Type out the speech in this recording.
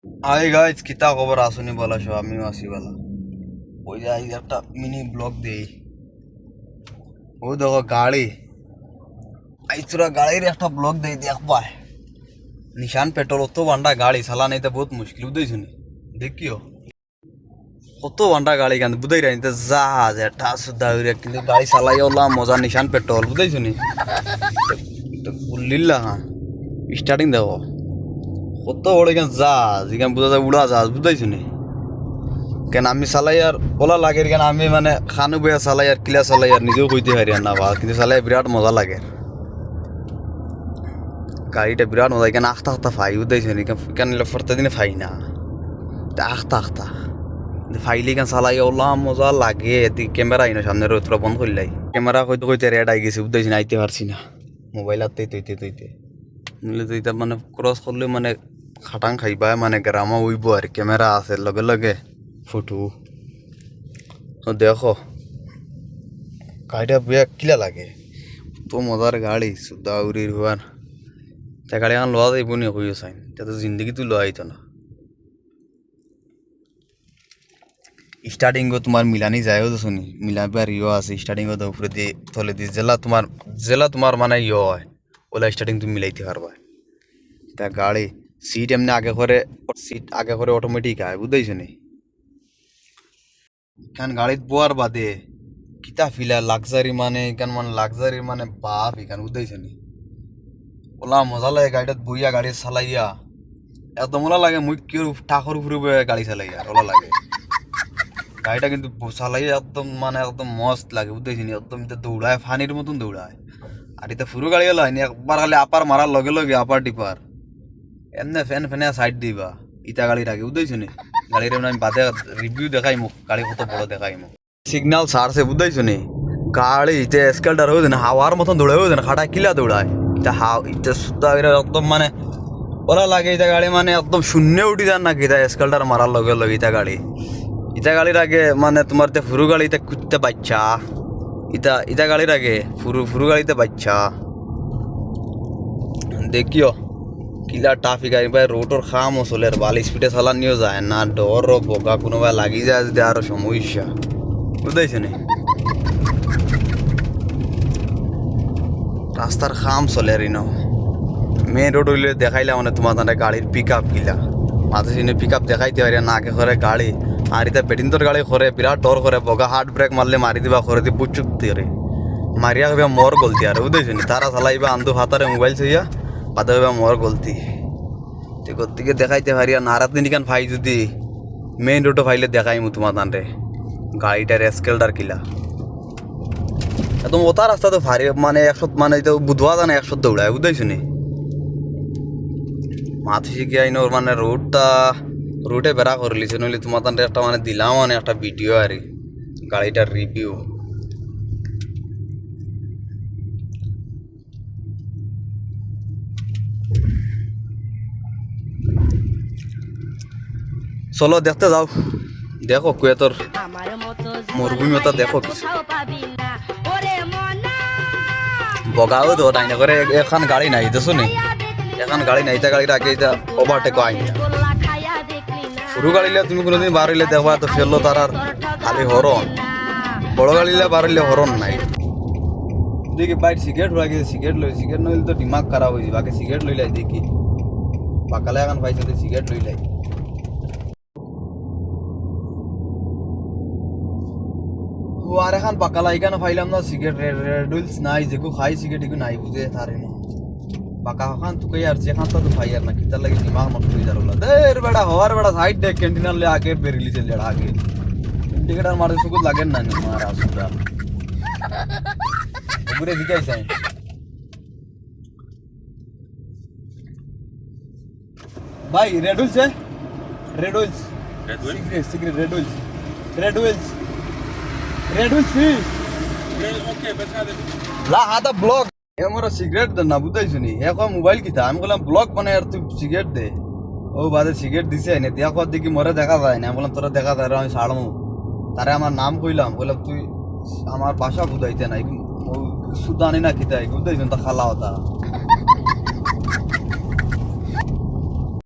Hi guys, কিতা খবর আসুনি বলা সব আমিও আসি বলা। ওই যে এই একটা মিনি ব্লগ দেই। ও দেখো গাড়ি, এই তোরা গাড়ির একটা ব্লগ দেই দেখবা। নিশান পেট্রোল অত বান্ডা গাড়ি চালানিতে বহুত মুশকিল বুঝাই শুনি দেখিও। কত বান্ডা গাড়ি কেন বুঝাই রাইতে জাহাজ এটা সুদ্ধা হইরে, কিন্তু গাড়ি চালাই ওলা মজা। নিশান পেট্রোল বুঝাই শুনি লিল্লা হ্যাঁ স্টার্টিং দেখো কত বড় এখানে জাহাজ, এখানে বোঝা যায় উড়া জাহাজ বুঝাই শুনি। কেন আমি চালাই আর ওলা লাগে, কেন আমি মানে খানু বইয়া চালাই আর কিলা চালাই আর নিজেও কইতে পারি আর না ভাল, কিন্তু চালাই বিরাট মজা লাগে। গাড়িটা বিরাট মজা, এখানে আখতা আখতা ফাই উদাইছে নি, কেন ফরতে দিনে ফাই না আখতা আখতা ফাইলে কেন চালাই ওলা মজা লাগে। ক্যামেরা আইনো সামনে তোরা বন্ধ করলাই, ক্যামেরা কইতে কইতে রেড আই গেছে উদাইছে না, আইতে পারছি না মোবাইল হাতে তৈতে তৈতে নিলে তো এটা মানে ক্রস করলে মানে খাটাং খাইবা, মানে গ্রামা উইব আর ক্যামেরা আছে লগে লগে ফটো দেখো। গাড়িটা বিয়া কিলা লাগে, তো মজার গাড়ি সুদা উড়ির হওয়ার। তা গাড়ি এখন লোয়া যাইব নি কইও চাই, তা তো জিন্দগি তো লোয়া আইতো না। স্টার্টিং তোমার মিলানি যায়ও তো শুনি মিলাবার ইয়ে আছে স্টার্টিং উপরে দিয়ে তলে দিয়ে জেলা তোমার মানে ইয়ে হয় ওলা স্টার্টিং তুমি মিলাইতে পারবা। তা গাড়ি সিট এমনি আগে করে অটোমেটিক হয় বুঝতেছো নি। কারণ গাড়িত বোয়ার বাদে কিতা ফিলা লাক্সারি মানে এখান মানে লাক্সারি মানে বাপ এখান বুঝতেছো নি। ওলা মজা লাগে গাড়িটাত বইয়া গাড়ি চালাইয়া, একদম ওলা লাগে মুই কেউ ঠাকুর উপরে বইয়া গাড়ি চালাই আর ওলা লাগে। গাড়িটা কিন্তু চালাইয়া একদম মানে একদম মস্ত লাগে বুঝতেছি নি। একদম এটা দৌড়ায় ফানির মতন দৌড়ায়। আর এটা ফুরু গাড়ি হলো হয়নি, একবার খালি আপার মারার লগে লগে আপার টিপার এমনি ফ্যান ফ্যানে সাইড দিবা ইটা গাড়ির আগে বুঝতেছি নি। গাড়ির এমনি আমি বাদে রিভিউ দেখাই মুখ গাড়ি কত বড় দেখাই মুখ। সিগন্যাল ছাড়ছে বুঝতেছো নি। গাড়ি এটা স্কেলটার হয়ে না হাওয়ার মতন দৌড়ায় হয়ে না, খাটায় কিলা দৌড়ায় এটা এটা সুদ্ধা একদম মানে ওরা লাগে। এটা গাড়ি মানে একদম শূন্য উঠি যান নাকি এটা স্কেলটার মারার লগে লগে ইটা গাড়ির আগে মানে তোমার তে ফুরু গাড়িতে কুত্তে বাচ্চা ইটা গাড়ির আগে ফুরু গাড়িতে বাচ্চা দেখিও কিলা টাফি গাড়ি ভাই। রোডর খাম চলে আর বাল স্পিডে চালানিও যায় না, ডর বগা কোনোবা লাগি যায় যদি আরো সমস্যা বুঝাইছে নি। রাস্তার খাম চলে আর মেন রোড হইলে দেখাইলা মানে তোমার তাহলে গাড়ির পিক আপ কিলা মাঝে সিনে পিক আপ দেখাইতে পারি না আগে করে গাড়ি। আর এটা বেটিন্তর গাড়ি করে বিরাট ডর করে বগা হার্ড ব্রেক মারলে মারি দিবা করে দিয়ে পুচুক দিয়ে মারিয়া হইবা মর গলতি আর বুঝেছি নি। তারা চালাইবা আন্দু হাতারে মোবাইল ছইয়া বাদে হইবা মর গলতি দিকে দেখাইতে পারি আর নারাত নিকান ফাই যদি মেইন রোডও ফাইলে দেখাইমু তোমার তানরে গাড়িটার স্কেলটার কিলা একদম ওটা রাস্তা তো ভারী মানে 100 মানে এটা বুধবা জানে 100 দৌড়ায় বুঝেছি নি। মাথি শিখে আইন ওর মানে রুটে বেড়া করে লিছে, নইলে তোমার তান্ডে একটা মানে দিলাম মানে একটা ভিডিও আর গাড়িটার রিভিউ। চলো দেখতে যাও, দেখো কুয়েতর মরুভূমিটা দেখো কিছু বগাও তো তাই না করে। এখন গাড়ি নাই দেখছো নি, এখন গাড়ি নাই। এটা গাড়ির আগে এটা ওভারটেক আইন সরু গাড়িলে তুমি কোনোদিন বার হইলে দেখবা তো ফেললো তার আর খালি হরন। বড় গাড়িলে বার হইলে হরন নাই। দেখি বাইর সিগারেট হয়ে গেছে, সিগারেট নইলে তো দিমাগ খারাপ হয়ে যাবে। আগে সিগারেট লইলাই দেখি পাকালে এখন পাইছে তো সিগারেট লইলাই। ও আর এখন পাকালা এখানে পাইলাম না সিগারেট রেডুলস নাই, যেগু খাই সিগারেট এগু নাই বুঝে তারে না পাকা খান তুকাই আর যেখান তো খাই আর না কিতার লাগে দিমাগ নষ্ট হয়ে যারলা। দের বেটা হওয়ার বেটা সাইড দেখ ক্যান্টিনার লে আগে বেরিলি চলে আগে টিকেটার মারে সুকুত লাগেন না মারা সুদা ঘুরে দিকাই চাই। ভাই রেডুলস সিগারেট রেডুলস লা হাতা ব্লগ এমরা সিগারেট দে না বুঝাইছো নি। এখন মোবাইল কিতা আমি বললাম ব্লগ বানাই আর তুই সিগারেট দে। ও বাদে সিগারেট দিছে না দিয়া কর দেখি মরে দেখা যায় না। আমি বললাম তোরা দেখা যায় আমি ছাড়মু। তারে আমার নাম কইলাম, বললাম তুই আমার বাসা বুঝাইতে নাই সুদানি না কিতা বুঝাইছো তা খালা হতা